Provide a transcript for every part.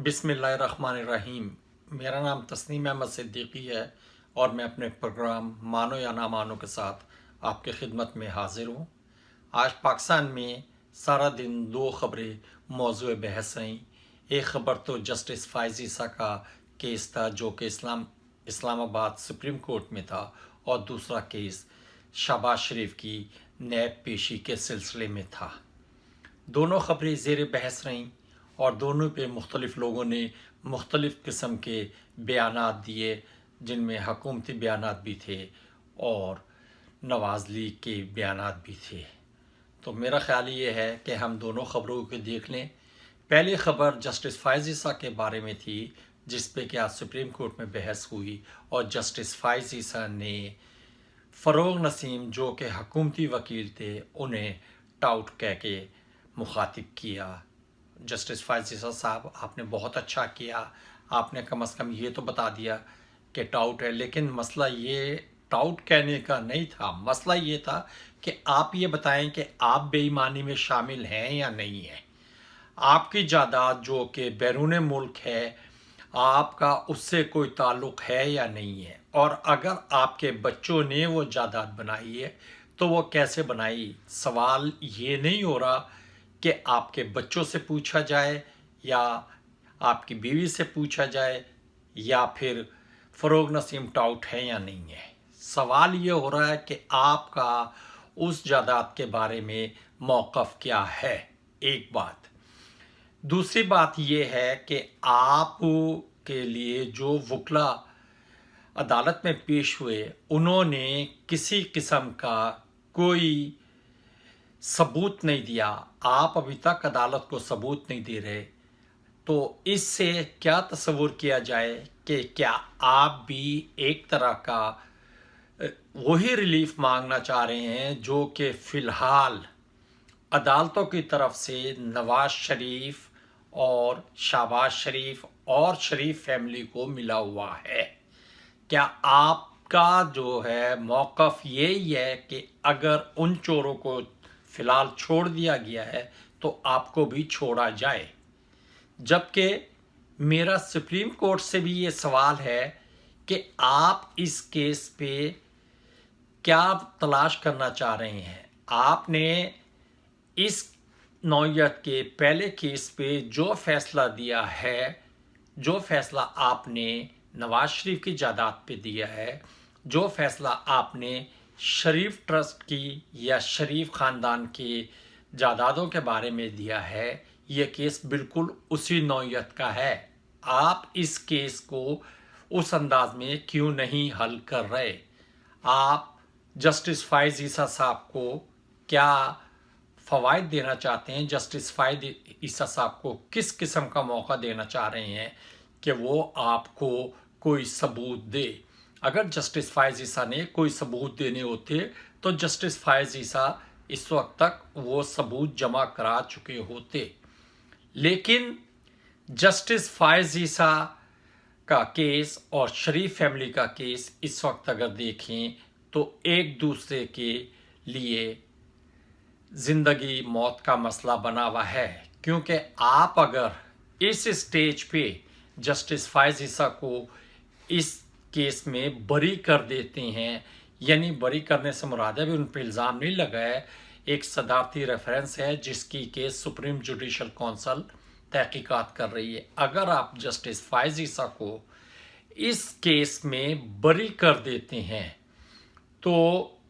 बिस्मिल्लाहिर्रहमानिर्रहीम। मेरा नाम तस्नीम अहमद सिद्दीकी है और मैं अपने प्रोग्राम मानो या ना मानो के साथ आपकी खिदमत में हाजिर हूँ। आज पाकिस्तान में सारा दिन दो खबरें मौजूद बहस रहीं। एक खबर तो जस्टिस फाइज़ ईसा का केस था जो कि इस्लामाबाद सुप्रीम कोर्ट में था, और दूसरा केस शहबाज शरीफ की नैब पेशी के सिलसिले में था। दोनों खबरें ज़ेर बहस रहीं और दोनों पे मुख्तलिफ़ लोगों ने मुख्तलिफ़ किस्म के बयानात दिए, जिनमें हुकूमती बयानात भी थे और नवाज़ लीग के बयानात भी थे। तो मेरा ख़्याल ये है कि हम दोनों ख़बरों को देख लें। पहली ख़बर जस्टिस फाइज़ ईसा के बारे में थी, जिस पे कि आज सुप्रीम कोर्ट में बहस हुई और जस्टिस फाइज़ ईसा ने फ़रोग़ नसीम जो कि हुकूमती वकील थे उन्हें टाउट कह के मुखातिब किया। जस्टिस फाइज़ ईसा साहब, आपने बहुत अच्छा किया, आपने कम से कम ये तो बता दिया कि टाउट है, लेकिन मसला ये टाउट कहने का नहीं था। मसला ये था कि आप ये बताएं कि आप बेईमानी में शामिल हैं या नहीं हैं। आपकी जायदाद जो कि बैरून मुल्क है, आपका उससे कोई ताल्लुक़ है या नहीं है, और अगर आपके बच्चों ने वो जायदाद बनाई है तो वो कैसे बनाई। सवाल ये नहीं हो रहा कि आपके बच्चों से पूछा जाए या आपकी बीवी से पूछा जाए या फिर फ़रोग़ नसीम टाउट है या नहीं है। सवाल ये हो रहा है कि आपका उस जायदाद के बारे में मौक़िफ़ क्या है। एक बात। दूसरी बात ये है कि आप के लिए जो वकला अदालत में पेश हुए, उन्होंने किसी किस्म का कोई सबूत नहीं दिया। आप अभी तक अदालत को सबूत नहीं दे रहे, तो इससे क्या तस्वुर किया जाए कि क्या आप भी एक तरह का वही रिलीफ मांगना चाह रहे हैं जो कि फ़िलहाल अदालतों की तरफ से नवाज़ शरीफ और शहबाज शरीफ और शरीफ फैमिली को मिला हुआ है। क्या आपका जो है मौक़िफ़ यही है कि अगर उन चोरों को फ़िलहाल छोड़ दिया गया है तो आपको भी छोड़ा जाए। जबकि मेरा सुप्रीम कोर्ट से भी ये सवाल है कि आप इस केस पे क्या तलाश करना चाह रहे हैं। आपने इस नौयत के पहले केस पे जो फ़ैसला दिया है, जो फ़ैसला आपने नवाज़ शरीफ की जायदाद पे दिया है, जो फ़ैसला आपने शरीफ ट्रस्ट की या शरीफ ख़ानदान की जायदादों के बारे में दिया है, ये केस बिल्कुल उसी नौयत का है। आप इस केस को उस अंदाज में क्यों नहीं हल कर रहे। आप जस्टिस फाइज़ ईसा साहब को क्या फ़वाइद देना चाहते हैं, जस्टिस फाइज़ ईसा साहब को किस किस्म का मौका देना चाह रहे हैं कि वो आपको कोई सबूत दे। अगर जस्टिस फाइज़ ईसा ने कोई सबूत देने होते तो जस्टिस फाइज़ ईसा इस वक्त तक वो सबूत जमा करा चुके होते, लेकिन जस्टिस फाइज़ ईसा का केस और शरीफ फैमिली का केस इस वक्त अगर देखें तो एक दूसरे के लिए ज़िंदगी मौत का मसला बना हुआ है। क्योंकि आप अगर इस स्टेज पे जस्टिस फाइज़ ईसा को इस केस में बरी कर देते हैं, यानी बरी करने से मुराद है भी उन पर इल्ज़ाम नहीं लगा है, एक सदारती रेफरेंस है जिसकी केस सुप्रीम जुडिशल कौंसल तहकीकात कर रही है। अगर आप जस्टिस फाइज़ ईसा को इस केस में बरी कर देते हैं तो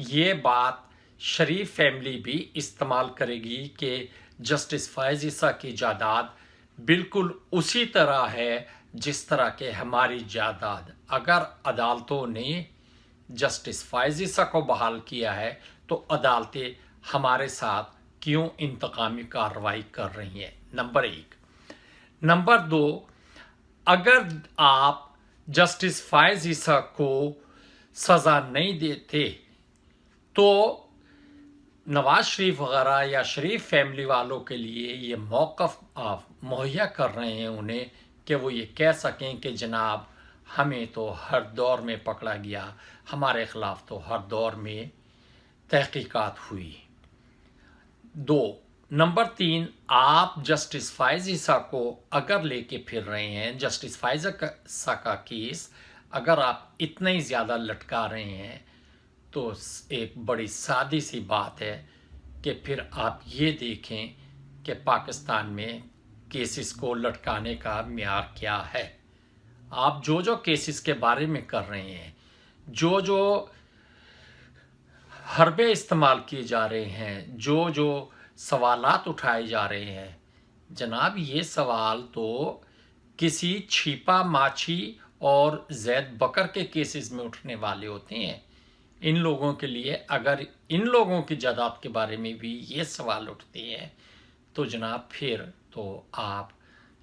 ये बात शरीफ फैमिली भी इस्तेमाल करेगी कि जस्टिस फाइज़ ईसा की जायदाद बिल्कुल उसी तरह है जिस तरह के हमारी जायदाद। अगर अदालतों ने जस्टिस फाइज़ ईसा को बहाल किया है तो अदालतें हमारे साथ क्यों इंतकामी कार्रवाई कर रही हैं। नंबर एक। नंबर दो, अगर आप जस्टिस फाइज़ ईसा को सज़ा नहीं देते तो नवाज़ शरीफ वगैरह या शरीफ फैमिली वालों के लिए ये मौक़िफ़ आप मुहैया कर रहे हैं उन्हें कि वो ये कह सकें कि जनाब हमें तो हर दौर में पकड़ा गया, हमारे ख़िलाफ़ तो हर दौर में तहकीकात हुई। दो, नंबर 3, आप जस्टिस फाइज ईसा को अगर लेके फिर रहे हैं, जस्टिस फाइज ईसा का केस अगर आप इतना ही ज़्यादा लटका रहे हैं, तो एक बड़ी सादी सी बात है कि फिर आप ये देखें कि पाकिस्तान में केसेस को लटकाने का म्यार क्या है। आप जो जो केसेस के बारे में कर रहे हैं, जो जो हरबे इस्तेमाल किए जा रहे हैं, जो जो सवालात उठाए जा रहे हैं, जनाब ये सवाल तो किसी छिपा माछी और जैद बकर के केसेस में उठने वाले होते हैं। इन लोगों के लिए अगर इन लोगों की जायदाद के बारे में भी ये सवाल उठते हैं तो जनाब फिर तो आप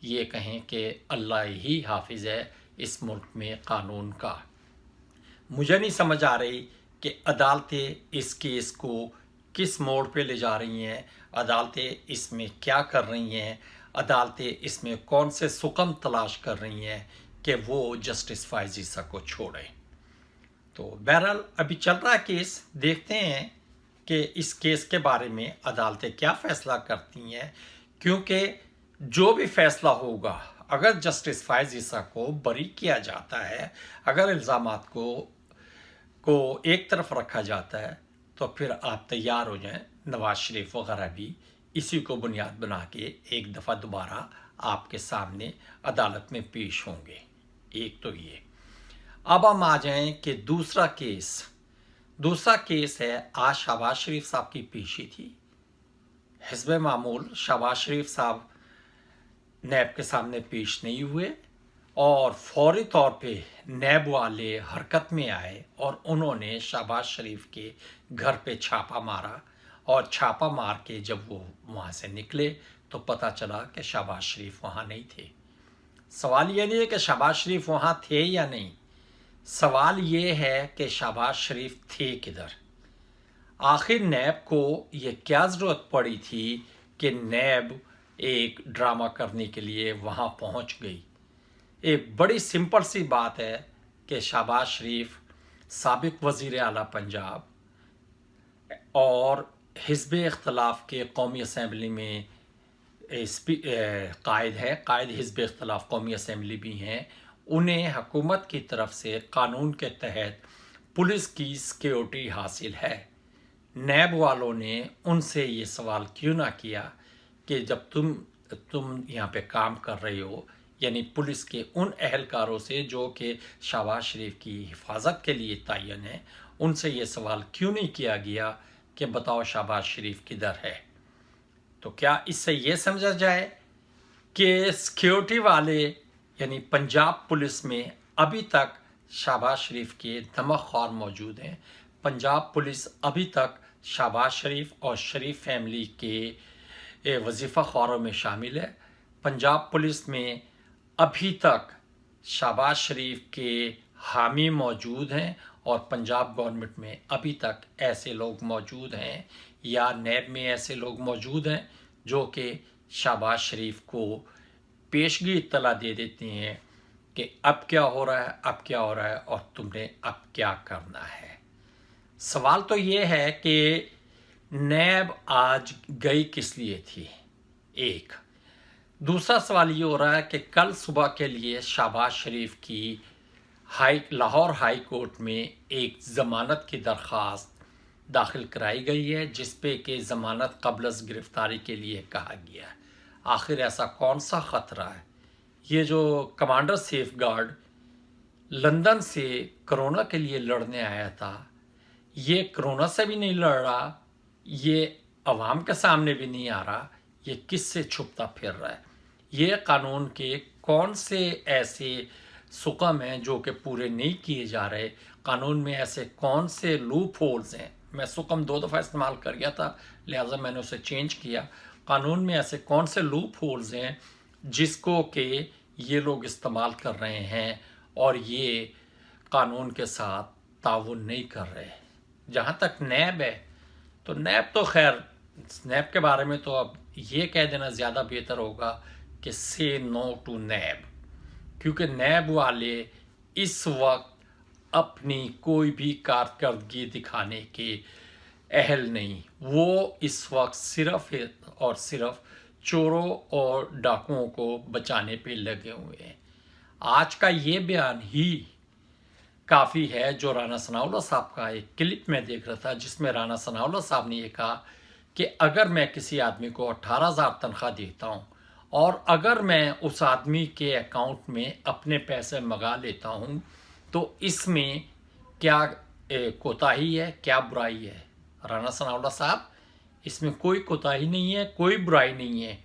ये कहें कि अल्लाह ही हाफिज़ है इस मुल्क में कानून का। मुझे नहीं समझ आ रही कि अदालतें इस केस को किस मोड़ पे ले जा रही हैं, अदालतें इसमें क्या कर रही हैं, अदालतें इसमें कौन से सुकम तलाश कर रही हैं कि वो जस्टिस फाइज ईसा को छोड़ें। तो बहरहाल अभी चल रहा केस, देखते हैं कि इस केस के बारे में अदालतें क्या फ़ैसला करती हैं, क्योंकि जो भी फ़ैसला होगा, अगर जस्टिस फाइज ईसा को बरी किया जाता है, अगर इल्ज़ामात को एक तरफ रखा जाता है, तो फिर आप तैयार हो जाएं, नवाज शरीफ वगैरह भी इसी को बुनियाद बना के एक दफ़ा दोबारा आपके सामने अदालत में पेश होंगे। एक तो ये। अब हम आ जाएं कि दूसरा केस है, आज शहबाज शरीफ साहब की पेशी थी। हिज़्ब मामूल शहबाज शरीफ साहब नैब के सामने पेश नहीं हुए और फौरी तौर पे नैब वाले हरकत में आए और उन्होंने शहबाज शरीफ के घर पे छापा मारा, और छापा मार के जब वो वहाँ से निकले तो पता चला कि शहबाज शरीफ वहाँ नहीं थे। सवाल ये नहीं है कि शहबाज शरीफ वहाँ थे या नहीं, सवाल ये है कि शहबाज शरीफ थे किधर। आखिर नैब को ये क्या ज़रूरत पड़ी थी कि नैब एक ड्रामा करने के लिए वहाँ पहुँच गई। एक बड़ी सिंपल सी बात है कि शहबाज शरीफ साबिक वज़ीर आला पंजाब और हिज़्ब इख्तिलाफ़ के कौमी असम्बली में कायद हिज़्ब इख्तिलाफ़ कौमी असम्बली भी हैं। उन्हें हुकूमत की तरफ से कानून के तहत पुलिस की सिक्योरिटी हासिल है। नैब वालों ने उनसे ये सवाल क्यों ना किया कि जब तुम यहाँ पे काम कर रहे हो, यानी पुलिस के उन अहलकारों से जो कि शहबाज शरीफ की हिफाजत के लिए तयन है, उनसे ये सवाल क्यों नहीं किया गया कि बताओ शहबाज शरीफ किधर है। तो क्या इससे ये समझा जाए कि सिक्योरिटी वाले यानी पंजाब पुलिस में अभी तक शहबाज शरीफ के दमख्वार मौजूद हैं, पंजाब पुलिस अभी तक शहबाज शरीफ और शरीफ फैमिली के वजीफ़ा ख्वारों में शामिल है, पंजाब पुलिस में अभी तक शहबाज शरीफ के हामी मौजूद हैं, और पंजाब गवर्नमेंट में अभी तक ऐसे लोग मौजूद हैं या नैब में ऐसे लोग मौजूद हैं जो कि शहबाज शरीफ को पेशगी इत्तला दे देती हैं कि अब क्या हो रहा है, अब क्या हो रहा है और तुमने अब क्या करना है। सवाल तो ये है कि नैब आज गई किस लिए थी, एक। दूसरा सवाल ये हो रहा है कि कल सुबह के लिए शहबाज शरीफ की लाहौर हाई कोर्ट में एक ज़मानत की दरख्वास्त दाखिल कराई गई है, जिस पे कि ज़मानत क़ब्ल गिरफ़्तारी के लिए कहा गया है। आखिर ऐसा कौन सा ख़तरा है? ये जो कमांडर सेफ गार्ड लंदन से कोरोना के लिए लड़ने आया था, ये कोरोना से भी नहीं लड़ रहा, ये अवाम के सामने भी नहीं आ रहा, ये किससे छुपता फिर रहा है? ये कानून के कौन से ऐसे सुकम हैं जो कि पूरे नहीं किए जा रहे? कानून में ऐसे कौन से लूप होल्स हैं? मैं सुकम 2 दफ़ा इस्तेमाल कर गया था, लिहाजा मैंने उसे चेंज किया। कानून में ऐसे कौन से लूप होल्स हैं जिसको कि ये लोग इस्तेमाल कर रहे हैं और ये कानून के साथ ताउन नहीं कर रहे? जहाँ तक नैब है, तो नैब तो खैर, नैब के बारे में तो अब ये कह देना ज़्यादा बेहतर होगा कि से नो टू नैब, क्योंकि नैब वाले इस वक्त अपनी कोई भी कारकर्दगी दिखाने के अहल नहीं, वो इस वक्त सिर्फ और सिर्फ चोरों और डाकुओं को बचाने पे लगे हुए हैं। आज का ये बयान ही काफ़ी है। जो राना सनाउल्लाह साहब का एक क्लिप में देख रहा था, जिसमें राना सनाउल्लाह साहब ने ये कहा कि अगर मैं किसी आदमी को 18,000 तनख्वाह देता हूँ और अगर मैं उस आदमी के अकाउंट में अपने पैसे मंगा लेता हूँ तो इसमें क्या कोताही है, क्या बुराई है? राना सनाउल्लाह साहब, इसमें कोई कोताही नहीं है, कोई बुराई नहीं है।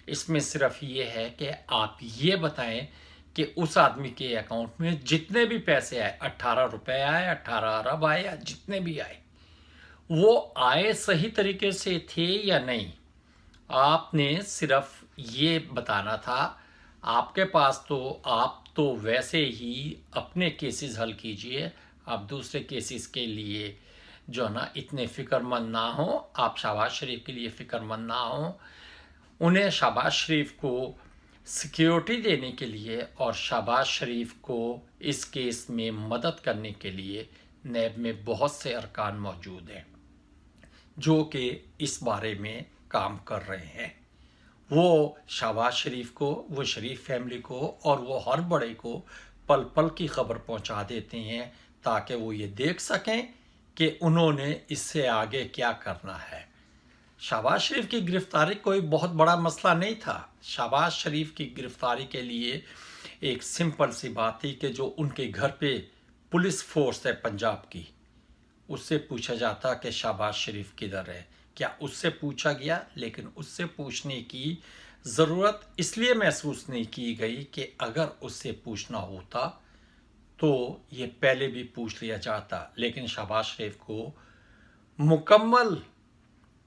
इसमें सिर्फ ये है कि आप ये बताएं कि उस आदमी के अकाउंट में जितने भी पैसे आए, 18 रुपए आए, 18 अरब आए या जितने भी आए, वो आए सही तरीके से थे या नहीं। आपने सिर्फ ये बताना था। आपके पास तो आप तो वैसे ही अपने केसेस हल कीजिए, आप दूसरे केसेस के लिए जो है ना इतने फ़िक्रमंद ना हो। आप शहबाज शरीफ के लिए फ़िक्रमंद ना हो। उन्हें शहबाज शरीफ को सिक्योरिटी देने के लिए और शहबाज शरीफ को इस केस में मदद करने के लिए नैब में बहुत से अरकान मौजूद हैं जो कि इस बारे में काम कर रहे हैं। वो शहबाज शरीफ को, वो शरीफ फैमिली को और वो हर बड़े को पल पल की खबर पहुंचा देते हैं ताकि वो ये देख सकें कि उन्होंने इससे आगे क्या करना है। शहबाज शरीफ की गिरफ्तारी कोई बहुत बड़ा मसला नहीं था। शहबाज शरीफ की गिरफ्तारी के लिए एक सिंपल सी बात थी कि जो उनके घर पे पुलिस फोर्स है पंजाब की, उससे पूछा जाता कि शहबाज शरीफ किधर है। क्या उससे पूछा गया? लेकिन उससे पूछने की ज़रूरत इसलिए महसूस नहीं की गई कि अगर उससे पूछना होता तो ये पहले भी पूछ लिया जाता। लेकिन शहबाज शरीफ को मुकम्मल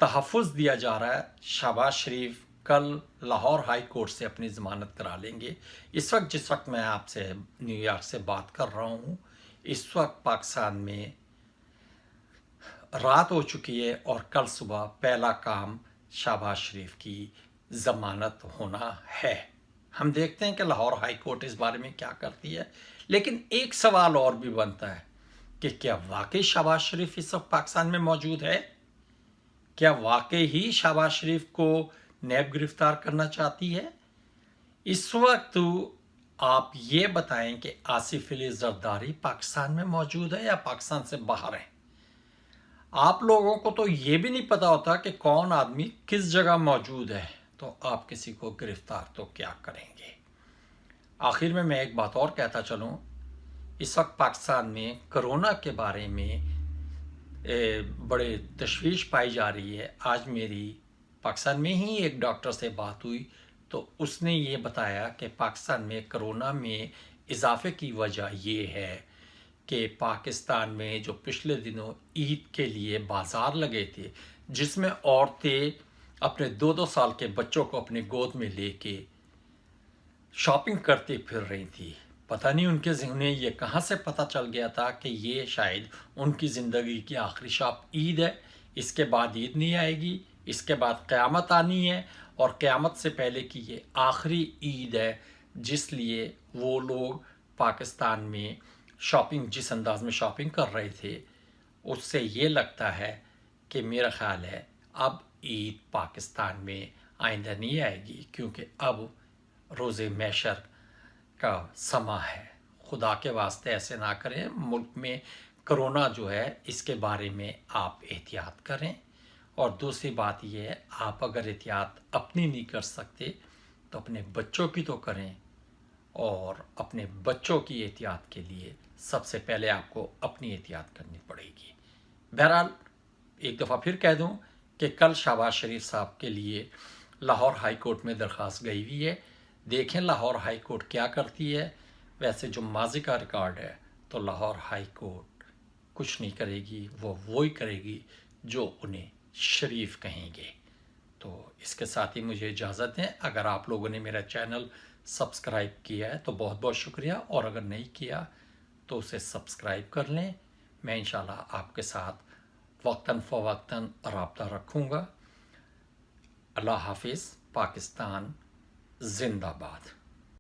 तहफ़्फ़ुज़ दिया जा रहा है। शहबाज शरीफ कल लाहौर हाई कोर्ट से अपनी ज़मानत करा लेंगे। जिस वक्त मैं आपसे न्यूयॉर्क से बात कर रहा हूँ, इस वक्त पाकिस्तान में रात हो चुकी है और कल सुबह पहला काम शहबाज शरीफ की ज़मानत होना है। हम देखते हैं कि लाहौर हाई कोर्ट इस बारे में क्या करती है। लेकिन एक सवाल और भी बनता है कि क्या वाकई शहबाज शरीफ इस वक्त पाकिस्तान में मौजूद है? क्या वाकई ही शहबाज शरीफ को नैब गिरफ्तार करना चाहती है? इस वक्त आप ये बताएं कि आसिफ अली जरदारी पाकिस्तान में मौजूद है या पाकिस्तान से बाहर है? आप लोगों को तो ये भी नहीं पता होता कि कौन आदमी किस जगह मौजूद है, तो आप किसी को गिरफ्तार तो क्या करेंगे। आखिर में मैं एक बात और कहता चलूँ, इस वक्त पाकिस्तान में कोरोना के बारे में बड़े तशवीश पाई जा रही है। आज मेरी पाकिस्तान में ही एक डॉक्टर से बात हुई तो उसने ये बताया कि पाकिस्तान में कोरोना में इजाफे की वजह ये है कि पाकिस्तान में जो पिछले दिनों ईद के लिए बाज़ार लगे थे, जिसमें औरतें अपने 2-2 साल के बच्चों को अपने गोद में लेके शॉपिंग करती फिर रही थी। पता नहीं उन्हें ये कहाँ से पता चल गया था कि ये शायद उनकी ज़िंदगी की आखिरी शॉप ईद है, इसके बाद ईद नहीं आएगी, इसके बाद क़यामत आनी है और क़यामत से पहले की ये आखिरी ईद है। जिसलिए वो लोग पाकिस्तान में शॉपिंग, जिस अंदाज में शॉपिंग कर रहे थे, उससे ये लगता है कि मेरा ख़्याल है अब ईद पाकिस्तान में आइंदा नहीं आएगी, क्योंकि अब रोज़े महशर का समा है। खुदा के वास्ते ऐसे ना करें। मुल्क में कोरोना जो है इसके बारे में आप एहतियात करें। और दूसरी बात ये है, आप अगर एहतियात अपनी नहीं कर सकते तो अपने बच्चों की तो करें, और अपने बच्चों की एहतियात के लिए सबसे पहले आपको अपनी एहतियात करनी पड़ेगी। बहरहाल एक दफ़ा फिर कह दूं कि कल शहबाज शरीफ साहब के लिए लाहौर हाई कोर्ट में दरख्वास्त गई हुई है। देखें लाहौर हाई कोर्ट क्या करती है। वैसे जो माजी का रिकॉर्ड है तो लाहौर हाई कोर्ट कुछ नहीं करेगी, वो ही करेगी जो उन्हें शरीफ कहेंगे। तो इसके साथ ही मुझे इजाज़त दें। अगर आप लोगों ने मेरा चैनल सब्सक्राइब किया है तो बहुत बहुत शुक्रिया, और अगर नहीं किया तो उसे सब्सक्राइब कर लें। मैं इंशाल्लाह आपके साथ वक्तन फ़वक्तन राब्ता रखूँगा। अल्लाह हाफिज़। पाकिस्तान जिंदाबाद।